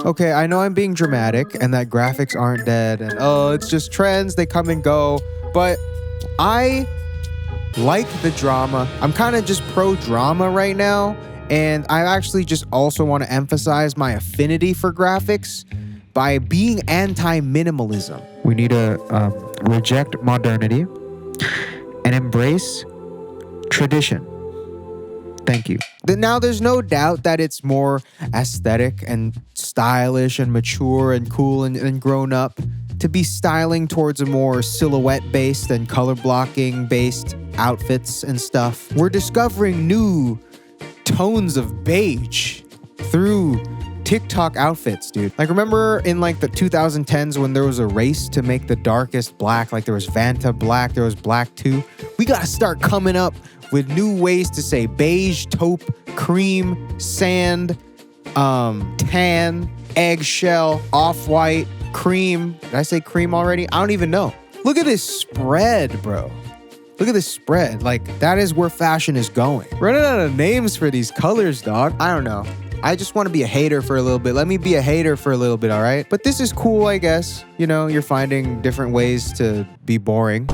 Okay, I know I'm being dramatic and that graphics aren't dead and oh, it's just trends, they come and go, but I like the drama. I'm kind of just pro drama right now, and I actually just also want to emphasize my affinity for graphics by being anti-minimalism. We need to reject modernity and embrace tradition. Thank you. Now, there's no doubt that it's more aesthetic and stylish and mature and cool and grown up to be styling towards a more silhouette-based and color blocking-based outfits and stuff. We're discovering new tones of beige through TikTok outfits, dude. Like, remember in like the 2010s when there was a race to make the darkest black? Like there was Vanta black, there was black too. We gotta start coming up with new ways to say beige, taupe, cream, sand, tan, eggshell, off-white, cream. Did I say cream already? I don't even know. Look at this spread, bro. Look at this spread. Like, that is where fashion is going. Running out of names for these colors, dog. I don't know. I just want to be a hater for a little bit. Let me be a hater for a little bit, all right? But this is cool, I guess. You know, you're finding different ways to be boring.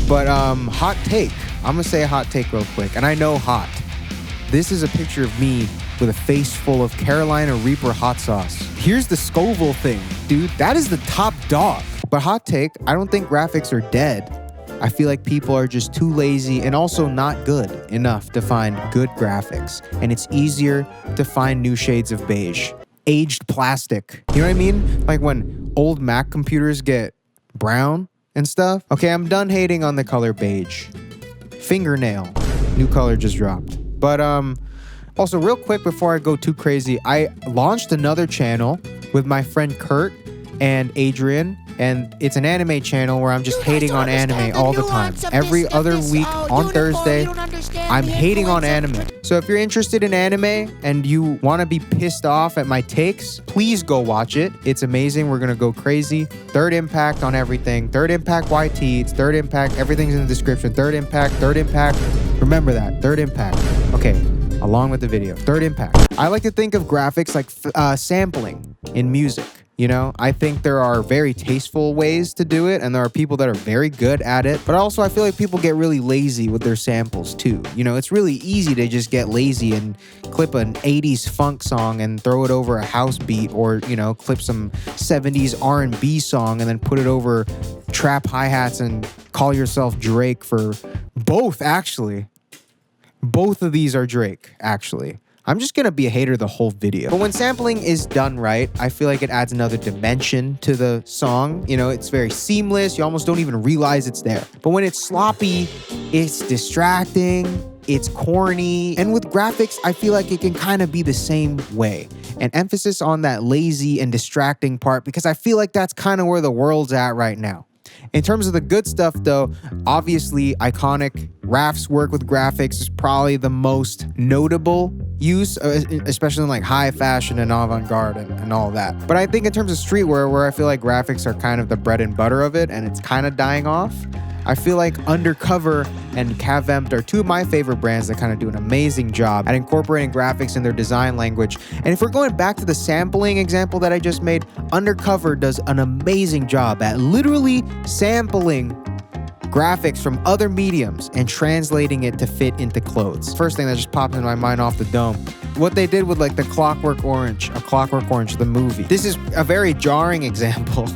But hot take. I'm gonna say a hot take real quick. And I know hot. This is a picture of me with a face full of Carolina Reaper hot sauce. Here's the Scoville thing, dude. That is the top dog. But hot take, I don't think graphics are dead. I feel like people are just too lazy and also not good enough to find good graphics. And it's easier to find new shades of beige. Aged plastic. You know what I mean? Like when old Mac computers get brown and stuff. Okay, I'm done hating on the color beige. Fingernail. New color just dropped. But also real quick before I go too crazy, I launched another channel with my friend Kurt and Adrian, and it's an anime channel where I'm just hating on anime all the time. Every other week on Thursday, I'm hating on anime. So if you're interested in anime and you want to be pissed off at my takes, please go watch it. It's amazing. We're going to go crazy. Third Impact on everything. Third Impact YT. It's Third Impact. Everything's in the description. Third Impact. Third Impact. Remember that. Third Impact. Okay. Along with the video. Third Impact. I like to think of graphics like sampling in music. You know, I think there are very tasteful ways to do it, and there are people that are very good at it. But also, I feel like people get really lazy with their samples too. You know, it's really easy to just get lazy and clip an 80s funk song and throw it over a house beat, or, you know, clip some 70s R&B song and then put it over trap hi-hats and call yourself Drake for both, actually. Both of these are Drake, actually. I'm just gonna be a hater the whole video. But when sampling is done right, I feel like it adds another dimension to the song. You know, it's very seamless. You almost don't even realize it's there. But when it's sloppy, it's distracting, it's corny. And with graphics, I feel like it can kind of be the same way. And emphasis on that lazy and distracting part, because I feel like that's kind of where the world's at right now. In terms of the good stuff, though, obviously iconic Raf's work with graphics is probably the most notable use, especially in like high fashion and avant-garde and all that. But I think in terms of streetwear, where I feel like graphics are kind of the bread and butter of it and it's kind of dying off, I feel like Undercover and Cavempt are two of my favorite brands that kind of do an amazing job at incorporating graphics in their design language. And if we're going back to the sampling example that I just made, Undercover does an amazing job at literally sampling graphics from other mediums and translating it to fit into clothes. First thing that just popped into my mind off the dome. What they did with like the Clockwork Orange, the movie. This is a very jarring example.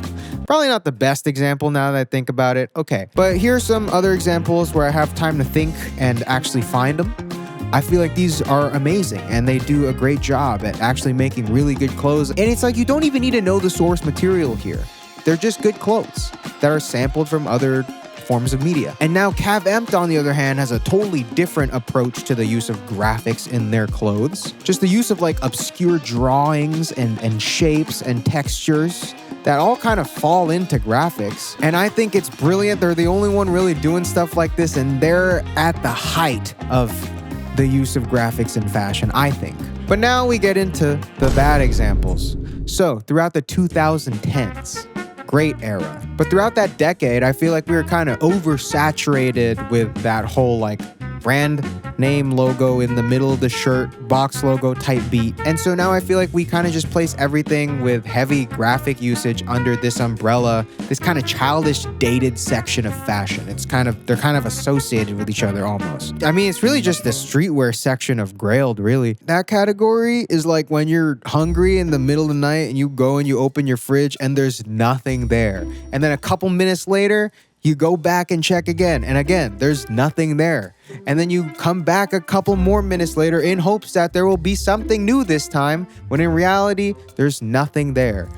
Probably not the best example now that I think about it. Okay, but here's some other examples where I have time to think and actually find them. I feel like these are amazing and they do a great job at actually making really good clothes. And it's like you don't even need to know the source material here. They're just good clothes that are sampled from other forms of media. And now Cavempt, on the other hand, has a totally different approach to the use of graphics in their clothes. Just the use of like obscure drawings and shapes and textures that all kind of fall into graphics. And I think it's brilliant. They're the only one really doing stuff like this, and they're at the height of the use of graphics in fashion, I think. But now we get into the bad examples. So throughout the 2010s, great era. But throughout that decade, I feel like we were kind of oversaturated with that whole like brand name logo in the middle of the shirt, box logo type beat. And so now I feel like we kind of just place everything with heavy graphic usage under this umbrella, this kind of childish, dated section of fashion. They're kind of associated with each other almost. I mean, it's really just the streetwear section of Grailed, really. That category is like when you're hungry in the middle of the night and you go and you open your fridge and there's nothing there. And then a couple minutes later, you go back and check again, and again, there's nothing there. And then you come back a couple more minutes later in hopes that there will be something new this time, when in reality, there's nothing there.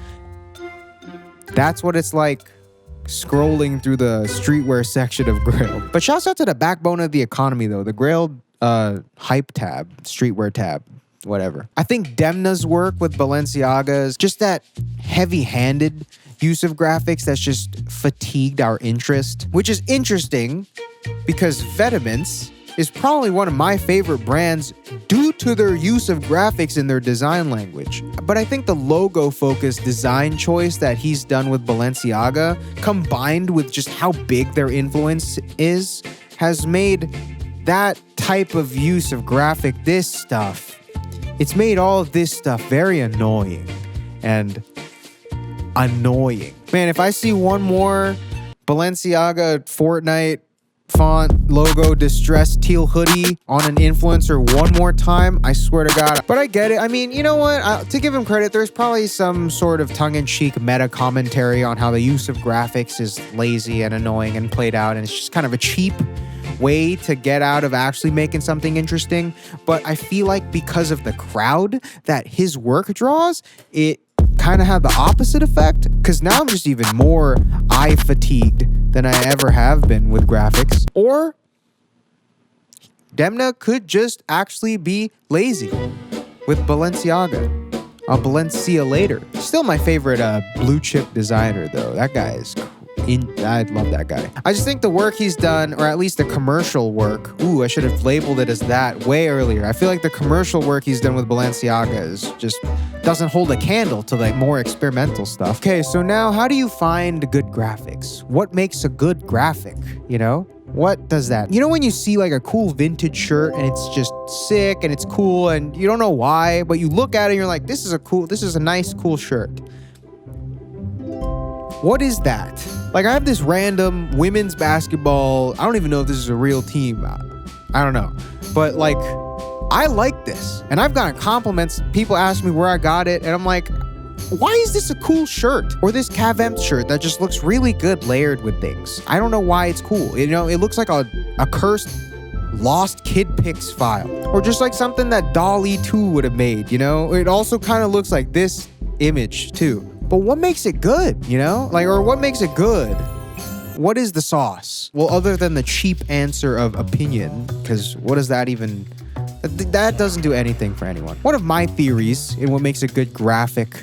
That's what it's like scrolling through the streetwear section of Grailed. But shouts out to the backbone of the economy, though, the Grailed hype tab, streetwear tab, whatever. I think Demna's work with Balenciaga is just that heavy-handed use of graphics that's just fatigued our interest, which is interesting because Vetements is probably one of my favorite brands due to their use of graphics in their design language. But I think the logo-focused design choice that he's done with Balenciaga, combined with just how big their influence is, has made that type of use of this stuff, it's made all of this stuff very annoying. Man, if I see one more Balenciaga Fortnite font logo distressed teal hoodie on an influencer one more time, I swear to God. But I get it. I mean, you know what? To give him credit, there's probably some sort of tongue-in-cheek meta commentary on how the use of graphics is lazy and annoying and played out, and it's just kind of a cheap way to get out of actually making something interesting. But I feel like because of the crowd that his work draws, it kind of had the opposite effect, because now I'm just even more eye fatigued than I ever have been with graphics. Or Demna could just actually be lazy with Balenciaga. A Balencia later. Still my favorite blue chip designer though. That guy is I love that guy. I just think the work he's done, or at least the commercial work, I should have labeled it as that way earlier. I feel like the commercial work he's done with Balenciaga is just doesn't hold a candle to like more experimental stuff. Okay, so now how do you find good graphics? What makes a good graphic, you know? What does that? You know when you see like a cool vintage shirt and it's just sick and it's cool and you don't know why, but you look at it and you're like, this is a nice, cool shirt. What is that? Like, I have this random women's basketball. I don't even know if this is a real team. I don't know. But, like, I like this. And I've gotten compliments. People ask me where I got it. And I'm like, why is this a cool shirt? Or this Cavempt shirt that just looks really good layered with things. I don't know why it's cool. You know, it looks like a cursed lost kid pics file. Or just like something that DALL-E 2 would have made, you know? It also kind of looks like this image, too. But what makes it good, you know? Like, or what makes it good? What is the sauce? Well, other than the cheap answer of opinion, because what does that even... That doesn't do anything for anyone. One of my theories in what makes a good graphic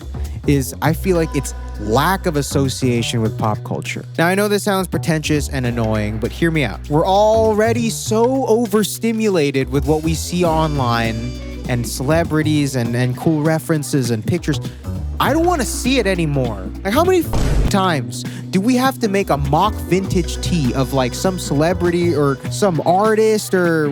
is I feel like it's lack of association with pop culture. Now, I know this sounds pretentious and annoying, but hear me out. We're already so overstimulated with what we see online and celebrities and cool references and pictures. I don't want to see it anymore. Like, how many times do we have to make a mock vintage tee of like some celebrity or some artist or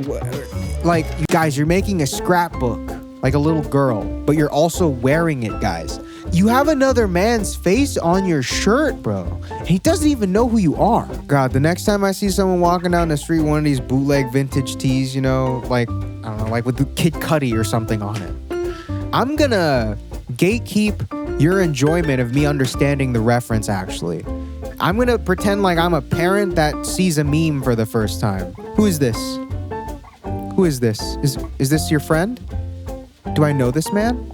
like, you guys, you're making a scrapbook like a little girl, but you're also wearing it, guys. You have another man's face on your shirt, bro. And he doesn't even know who you are. God, the next time I see someone walking down the street, one of these bootleg vintage tees, you know, like, I don't know, like with the Kid Cudi or something on it, I'm gonna gatekeep your enjoyment of me understanding the reference, actually. I'm gonna pretend like I'm a parent that sees a meme for the first time. Who is this? Who is this? Is this your friend? Do I know this man?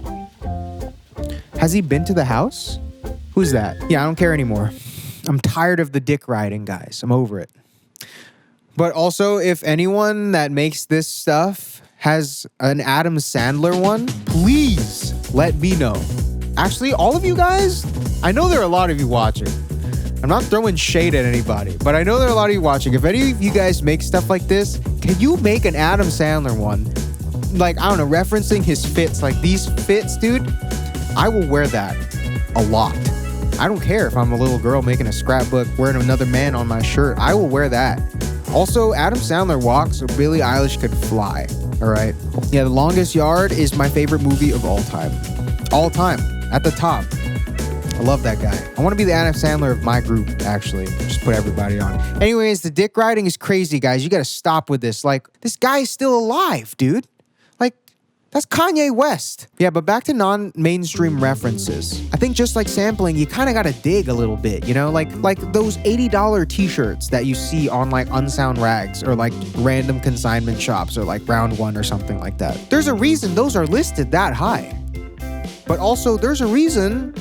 Has he been to the house? Who's that? Yeah, I don't care anymore. I'm tired of the dick riding, guys. I'm over it. But also, if anyone that makes this stuff has an Adam Sandler one, please let me know. Actually, all of you guys, I know there are a lot of you watching. I'm not throwing shade at anybody, but I know there are a lot of you watching. If any of you guys make stuff like this, can you make an Adam Sandler one? Like, I don't know, referencing his fits. Like, these fits, dude, I will wear that a lot. I don't care if I'm a little girl making a scrapbook, wearing another man on my shirt. I will wear that Also, Adam Sandler walks so Billie Eilish could fly. All right. Yeah, The Longest Yard is my favorite movie of all time. All time. At the top. I love that guy. I want to be the Adam Sandler of my group, actually. Just put everybody on. Anyways, the dick riding is crazy, guys. You got to stop with this. Like, this guy is still alive, dude. Like, that's Kanye West. Yeah, but back to non-mainstream references. I think just like sampling, you kind of got to dig a little bit, you know? Like those $80 t-shirts that you see on like Unsound Rags or like random consignment shops or like Round One or something like that. There's a reason those are listed that high. But also, there's a reason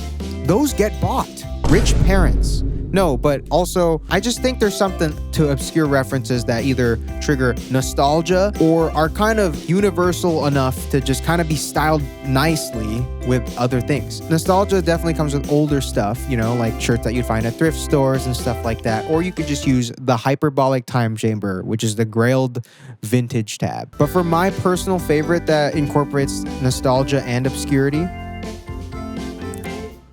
those get bought. Rich parents. No, but also, I just think there's something to obscure references that either trigger nostalgia or are kind of universal enough to just kind of be styled nicely with other things. Nostalgia definitely comes with older stuff, you know, like shirts that you'd find at thrift stores and stuff like that. Or you could just use the hyperbolic time chamber, which is the grailed vintage tab. But for my personal favorite that incorporates nostalgia and obscurity,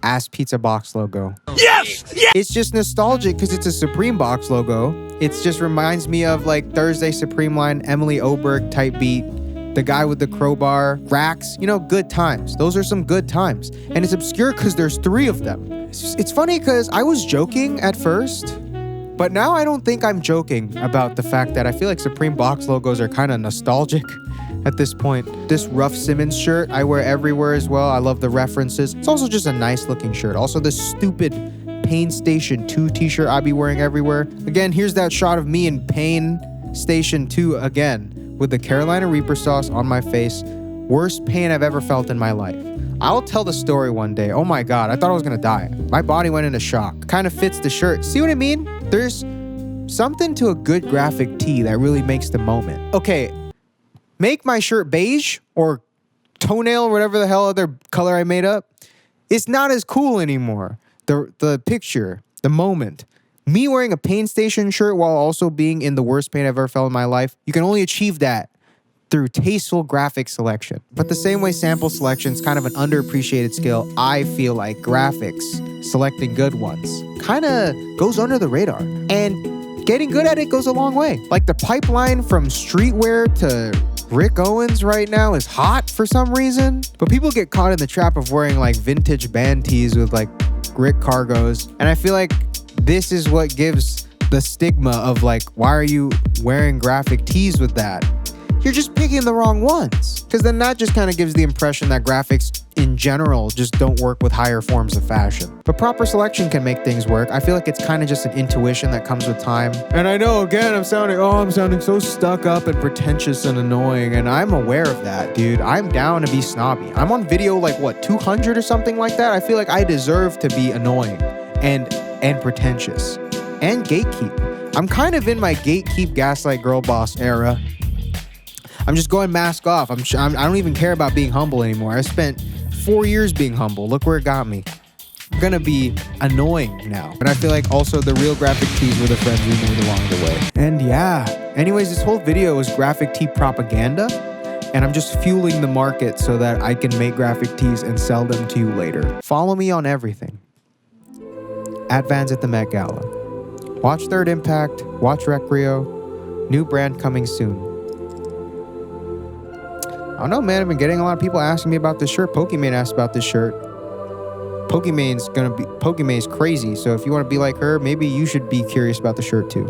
Ass Pizza Box logo. Yes! Yes! It's just nostalgic because it's a Supreme box logo. It just reminds me of like Thursday Supreme line, Emily Oberg type beat, the guy with the crowbar, racks, you know, good times. Those are some good times. And it's obscure because there's 3 of them. It's funny because I was joking at first, but now I don't think I'm joking about the fact that I feel like Supreme box logos are kind of nostalgic at this point. This Ruff Simmons shirt I wear everywhere as well. I love the references. It's also just a nice looking shirt. Also this stupid Pain Station 2 t-shirt I be wearing everywhere. Again, here's that shot of me in Pain Station 2 again with the Carolina Reaper sauce on my face. Worst pain I've ever felt in my life. I'll tell the story one day. Oh my God, I thought I was gonna die. My body went into shock. Kind of fits the shirt. See what I mean? There's something to a good graphic tee that really makes the moment. Okay, make my shirt beige or toenail, whatever the hell other color I made up. It's not as cool anymore. The picture, the moment. Me wearing a Pain Station shirt while also being in the worst pain I've ever felt in my life, you can only achieve that through tasteful graphic selection. But the same way sample selection is kind of an underappreciated skill, I feel like graphics, selecting good ones, kind of goes under the radar. And getting good at it goes a long way. Like the pipeline from streetwear to Rick Owens right now is hot for some reason, but people get caught in the trap of wearing like vintage band tees with like Rick cargos. And I feel like this is what gives the stigma of like, why are you wearing graphic tees with that? You're just picking the wrong ones. Because then that just kind of gives the impression that graphics in general just don't work with higher forms of fashion. But proper selection can make things work. I feel like it's kind of just an intuition that comes with time. And I know, again, I'm sounding so stuck up and pretentious and annoying. And I'm aware of that, dude. I'm down to be snobby. I'm on video like, what, 200 or something like that? I feel like I deserve to be annoying and pretentious and gatekeep. I'm kind of in my gatekeep gaslight girl boss era. I'm just going mask off. I don't even care about being humble anymore. I spent 4 years being humble. Look where it got me. I'm gonna be annoying now. But I feel like also the real graphic tees were the friends we made along the way. And yeah. Anyways, this whole video was graphic tee propaganda. And I'm just fueling the market so that I can make graphic tees and sell them to you later. Follow me on everything. At Vans at the Met Gala. Watch Third Impact. Watch Recreo. New brand coming soon. I don't know, man. I've been getting a lot of people asking me about this shirt. Pokimane asked about this shirt. Pokimane's crazy. So if you want to be like her, maybe you should be curious about the shirt too.